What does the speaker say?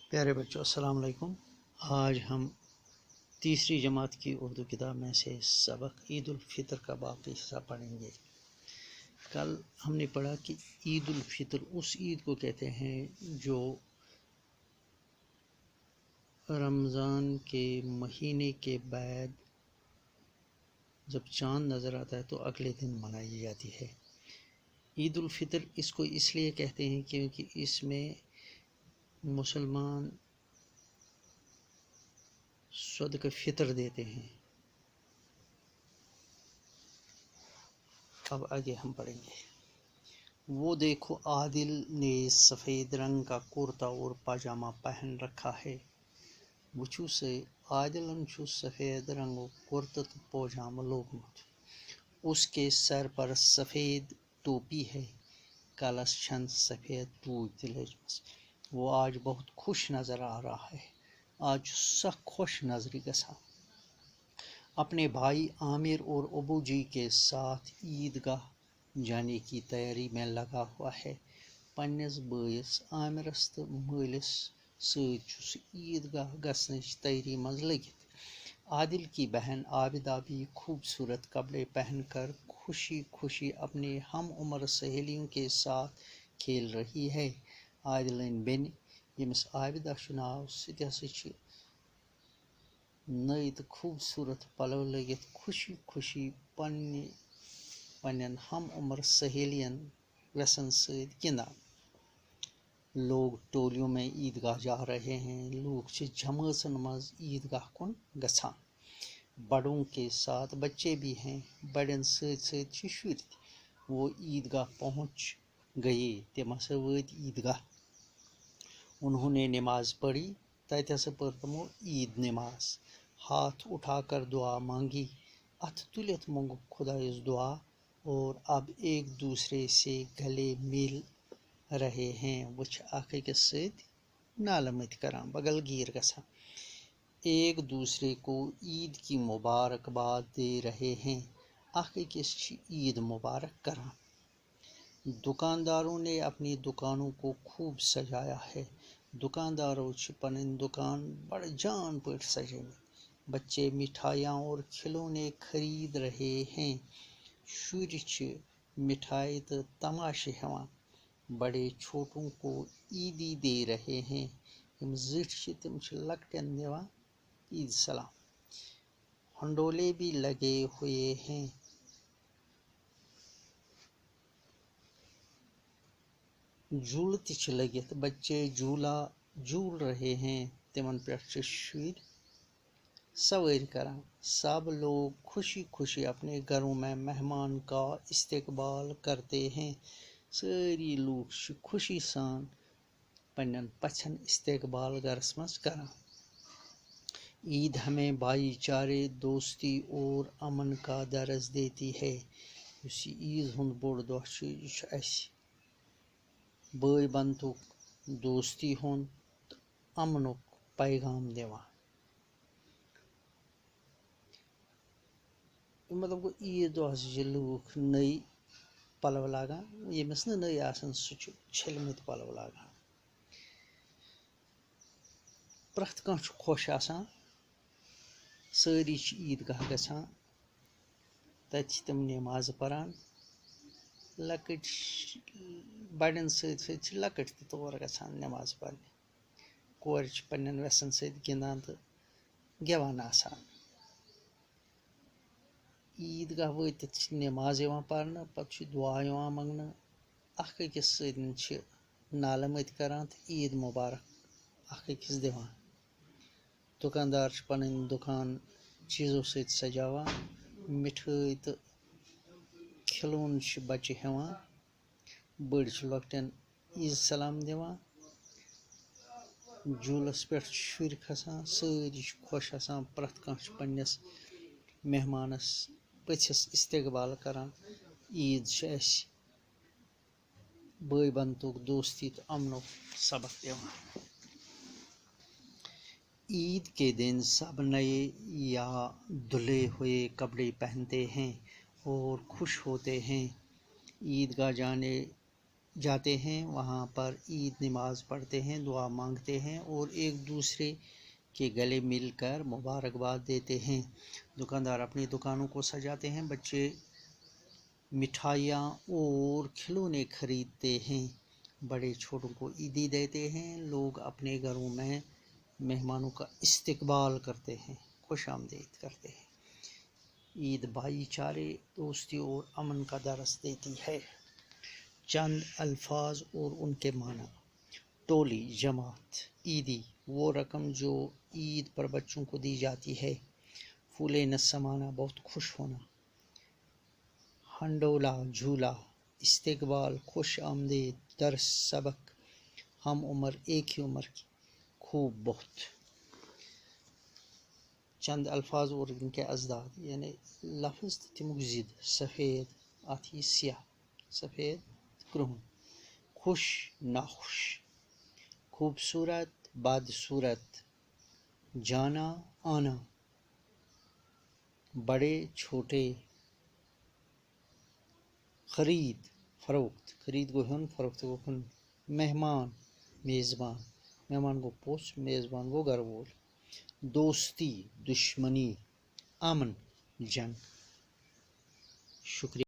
پیارے بچوں السلام علیکم۔ آج ہم تیسری جماعت کی اردو کتاب میں سے سبق عید الفطر کا باقی حصہ پڑھیں گے۔ کل ہم نے پڑھا کہ عید الفطر اس عید کو کہتے ہیں جو رمضان کے مہینے کے بعد جب چاند نظر آتا ہے تو اگلے دن منائی جاتی ہے۔ عید الفطر اس کو اس لیے کہتے ہیں کیونکہ اس میں مسلمان صدقہ فطر دیتے ہیں۔ اب آگے ہم پڑھیں گے۔ وہ دیکھو عادل نے سفید رنگ کا کرتا اور پاجامہ پہن رکھا ہے۔ وچو سے عادلن چھو سفید رنگ کرتا تو پاجامہ لوگمت۔ اس کے سر پر سفید ٹوپی ہے۔ کلس چھن سفید ٹوپی تلجمس۔ وہ آج بہت خوش نظر آ رہا ہے۔ آج سخ خوش نظری گسا۔ اپنے بھائی عامر اور ابو جی کے ساتھ عیدگاہ جانے کی تیاری میں لگا ہوا ہے۔ پننس بٲیس عامرس تو مٲلس سۭتۍ چھُس عیدگاہ گژھنٕچ تیاری منٛز لٔگِتھ۔ عادل کی بہن عابدہ بھی خوبصورت کپڑے پہن کر خوشی خوشی اپنے ہم عمر سہیلیوں کے ساتھ کھیل رہی ہے۔ عادلن بیٚنہِ ییٚمِس عابدہ چھُ ناو سۄ تہِ ہسا چھِ نٔے تہٕ خوبصورت پلو لٲگِتھ خوشی خوشی پننٮ۪ن ہم عمر سہیلین ویسن سۭتۍ گِنٛدان۔ لوگ ٹولیوں میں عیدگاہ جا رہے ہیں۔ لوگ چھِ جمٲژن منٛز عیدگاہ کُن گژھان۔ بڑوں کے ساتھ بچے بھی ہیں۔ بڑٮ۪ن سۭتۍ سۭتۍ چھِ شُرۍ تہِ۔ وہ عیدگاہ پہنچ گئے۔ تِم ہسا وٲتۍ عیدگاہ۔ انہوں نے نماز پڑھی۔ تتہِ ہسا پٔر تِمو عید نماز۔ ہاتھ اٹھا کر دعا مانگی۔ اتھ تُلِتھ مونگُکھ خدایس دعا اور اب ایک دوسرے سے گلے مل رہے ہیں۔ وہ چھِ اکھ أکِس سۭتۍ نالہٕ مٔتۍ کران، بغل گیٖر گژھان۔ ایک دوسرے کو عید کی مبارکباد دے رہے ہیں۔ اکھ أکِس چھِ عید مبارک کران۔ دکانداروں نے اپنی دکانوں کو خوب سجایا ہے۔ دکانداروں چھِ پنٕنۍ دکان بڑٕ جان پٲٹھۍ سجٲمٕتۍ۔ بچے مٹھائیاں اور کھلونے خرید رہے ہیں۔ شُرۍ چھِ مٹھائی تہٕ تماشہٕ ہٮ۪وان۔ بڑے چھوٹوں کو عیدی دے رہے ہیں۔ یِم زِٹھۍ چھِ تِم چھِ لۄکٹٮ۪ن دِوان عید سلام۔ ہنڈولے بھی لگے ہوئے ہیں۔ جھوٗلہٕ تہِ چھِ لٔگِتھ۔ بچے جھوٗل رہے ہیں۔ تِمن پٮ۪ٹھ چھِ شُرۍ سوٲرۍ کران۔ سب لوگ خوشی خوشی اپنے گھروں میں مہمان کا استقبال کرتے ہیں۔ سٲری لوٗکھ چھِ خوشی سان پننٮ۪ن پژھٮ۪ن استقبال گھرس منٛز کران۔ عید ہمیں بھائی چارے، دوستی اور امن کا درس دیتی ہے۔ یُس یہِ عید ہُنٛد بوٚڑ دۄہ چھُ یہِ چھُ اَسہِ بٲے بنتُک، دوستی ہُنٛد تہٕ امنُک پیغام دِوان۔ مطلب گوٚو عیٖد دۄہ ہسا چھِ لوٗکھ نٔے پلو لاگان۔ ییٚمِس نہٕ نٔے آسان سُہ چھُ چھٔلمٕتۍ پلو لاگان۔ پرٛٮ۪تھ کانٛہہ چھُ خۄش آسان۔ سٲری چھِ عیدگاہ گژھان۔ تتہِ چھِ تِم نمازٕ پران۔ لۄکٕٹۍ بڑٮ۪ن سۭتۍ سۭتۍ چھِ لۄکٕٹۍ تہِ تور گژھان نماز پرنہِ۔ کورِ چھِ پننٮ۪ن ویسن سۭتۍ گِنٛدان تہٕ گٮ۪وان آسان۔ عیدگاہ وٲتِتھ چھِ نماز یِوان پرنہٕ، پتہٕ چھُ دعا یِوان منٛگنہٕ۔ اکھ أکِس سۭتۍ چھِ نالہٕ مٔتۍ کران تہٕ عید مبارک اکھ أکِس دِوان۔ دکاندار چھِ پنٕنۍ دُکان چیٖزو سۭتۍ سجاوان۔ مِٹھٲے تہٕ کھلونہٕ چھِ بچہِ ہٮ۪وان۔ بٔڑۍ چھِ لۄکٹٮ۪ن عیٖز سلام دِوان۔ جھوٗلس پٮ۪ٹھ چھِ شُرۍ کھسان۔ سٲری چھِ خۄش آسان۔ پرٛٮ۪تھ کانٛہہ چھُ پننِس مہمانس پٔژھِس استقبال کران۔ عید چھِ اَسہِ بٲے بنتُک، دوستی تہٕ امنُک سبق دِوان۔ عید کے دن سب نئے یا دھلے ہوئے کپڑے پہنتے ہیں اور خوش ہوتے ہیں۔ عیدگاہ جانے جاتے ہیں، وہاں پر عید نماز پڑھتے ہیں، دعا مانگتے ہیں اور ایک دوسرے کے گلے مل کر مبارکباد دیتے ہیں۔ دکاندار اپنی دکانوں کو سجاتے ہیں، بچے مٹھائیاں اور کھلونے خریدتے ہیں، بڑے چھوٹوں کو عیدی دیتے ہیں، لوگ اپنے گھروں میں مہمانوں کا استقبال کرتے ہیں، خوش آمدید کرتے ہیں۔ عید بھائی چارے، دوستی اور امن کا درس دیتی ہے۔ چند الفاظ اور ان کے معنی۔ ٹولی، جماعت۔ عیدی، وہ رقم جو عید پر بچوں کو دی جاتی ہے۔ پھولے نہ سمانا، بہت خوش ہونا۔ ہنڈولا، جھولا۔ استقبال، خوش آمدید۔ درس، سبق۔ ہم عمر، ایک ہی عمر کی۔ خوب، بہت۔ چند الفاظ اور ان کے ازداد، یعنی لفظ تمیُک ضد، سفید اتھ یہ سیاہ، سفید کرہُن۔ خوش، ناخوش۔ خوبصورت، بدصورت۔ جانا، آنا۔ بڑے، چھوٹے۔ خرید، فروخت۔ خرید گو ہیون، فروخت گو کُن۔ مہمان، میزبان۔ مہمان گو پوژھ، میزبان گو گھر وول۔ دوستی، دشمنی۔ امن، جنگ۔ شکریہ۔